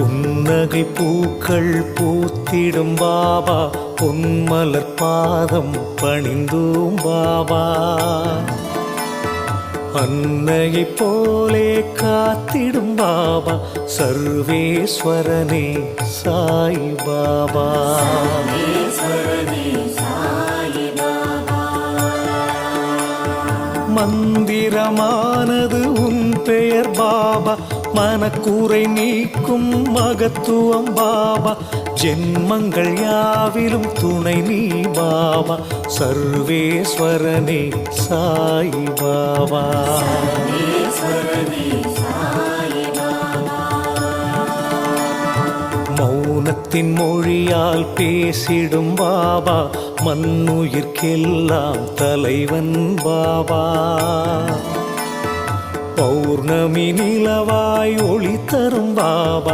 புன்னகை பூக்கள் பூத்திடும் பாபா, பொன்மலர் பாதம் பணிந்தோம் பாபா. அன்னையைப் போலே காத்திடும் பாபா, சர்வேஸ்வரனே சாய் பாபா. மந்திரமானது உன் பெயர் பாபா, மனக்கூரை நீக்கும் மகத்துவம் பாபா. ஜென்மங்கள் யாவிலும் துணை நீ பாபா, சர்வேஸ்வரனே சாய் பாபா. மௌனத்தின் மொழியால் பேசிடும் பாபா, மண்ணுயிர்க்கெல்லாம் தலைவன் பாபா. பௌர்ணமி நிலவாய் ஒளி தரும் பாபா,